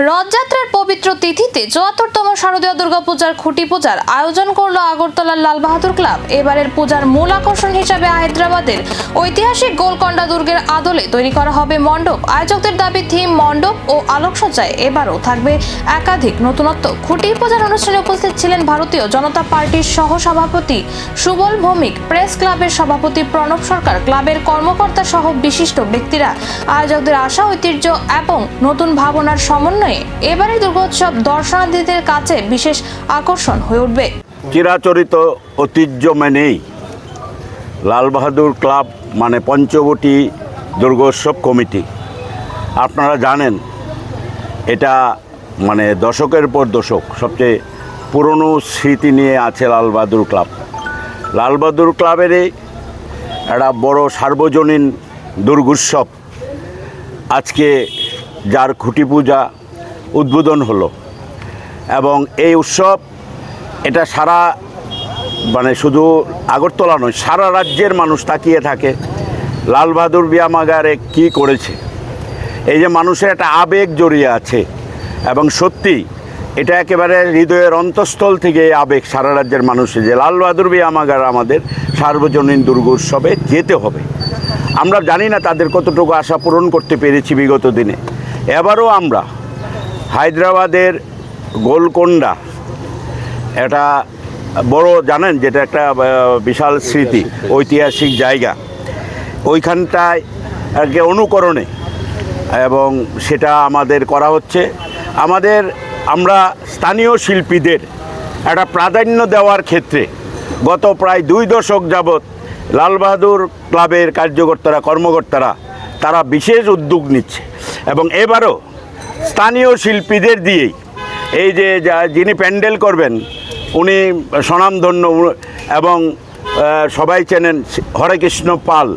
রথযাত্রার পবিত্র তিথিতে ৭৪তম শারদীয় দুর্গাপূজার খুঁটি পূজার আয়োজন করলো আগরতলার লাল বাহাদুর ক্লাব। এবারের পূজার মূল আকর্ষণ হিসেবে হায়দ্রাবাদের ঐতিহাসিক গোলকোন্ডা দুর্গের আদলে তৈরি করা হবে মণ্ডপ। আয়োজকদের দাবি, থিম মণ্ডপ ও আলোকসজ্জায় এবারও থাকবে একাধিক নতুনত্ব। খুঁটি পূজার অনুষ্ঠানে উপস্থিত ছিলেন ভারতীয় জনতা পার্টির সহ সভাপতি সুবল ভৌমিক, প্রেস ক্লাবের সভাপতি প্রণব সরকার, ক্লাবের কর্মকর্তা সহ বিশিষ্ট ব্যক্তিরা। আয়োজকদের আশা, ঐতিহ্য এবং নতুন ভাবনার সমন্বয়ে এবারের দুর্গোৎসব দর্শনার্থীদের কাছে বিশেষ আকর্ষণ হয়ে উঠবে। চিরাচরিত ঐতিহ্য মেনেই লাল বাহাদুর ক্লাব মানে পঞ্চবটি দুর্গোৎসব কমিটি, আপনারা জানেন এটা মানে দশকের পর দশক সবচেয়ে পুরনো স্মৃতি নিয়ে আছে লাল বাহাদুর ক্লাব। লাল বাহাদুর ক্লাবেরই একটা বড় সার্বজনীন দুর্গোৎসব আজকে, যার খুঁটি পূজা উদ্বোধন হলো। এবং এই উৎসব এটা সারা মানে শুধু আগরতলা নয়, সারা রাজ্যের মানুষ তাকিয়ে থাকে লাল বাহাদুর ব্যায়ামাগারে কী করেছে। এই যে মানুষের একটা আবেগ জড়িয়ে আছে এবং সত্যি এটা একেবারে হৃদয়ের অন্তঃস্থল থেকে এই আবেগ সারা রাজ্যের মানুষের, যে লাল বাহাদুর ব্যায়ামাগার আমাদের সার্বজনীন দুর্গোৎসবে যেতে হবে। আমরা জানি না তাদের কতটুকু আশা পূরণ করতে পেরেছি বিগত দিনে। এবারও আমরা হায়দ্রাবাদের গোলকোন্ডা, এটা বড় জানেন যেটা একটা বিশাল স্মৃতি, ঐতিহাসিক জায়গা, ওইখানটায় অনুকরণে এবং সেটা আমাদের করা হচ্ছে। আমরা স্থানীয় শিল্পীদের একটা প্রাধান্য দেওয়ার ক্ষেত্রে গত প্রায় 2 দশক যাবৎ লাল বাহাদুর ক্লাবের কার্যকর্তারা, কর্মকর্তারা তারা বিশেষ উদ্যোগ নিচ্ছে এবং এবারও স্থানীয় শিল্পীদের দিয়েই এই যে যিনি প্যান্ডেল করবেন উনি স্বনামধন্য এবং সবাই চেনেন হরেকৃষ্ণ পাল,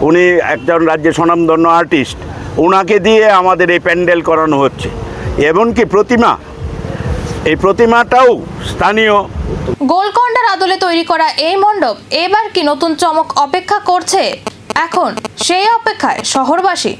উনি একজন রাজ্যের স্বনামধন্য আর্টিস্ট, ওনাকে দিয়ে আমাদের এই প্যান্ডেল করানো হচ্ছে। এমনকি এই প্রতিমাটাও স্থানীয়। গোলকোন্ডার আদলে তৈরি করা এই মণ্ডপ এবার কি নতুন চমক অপেক্ষা করছে? এখন সেই অপেক্ষায় শহরবাসী।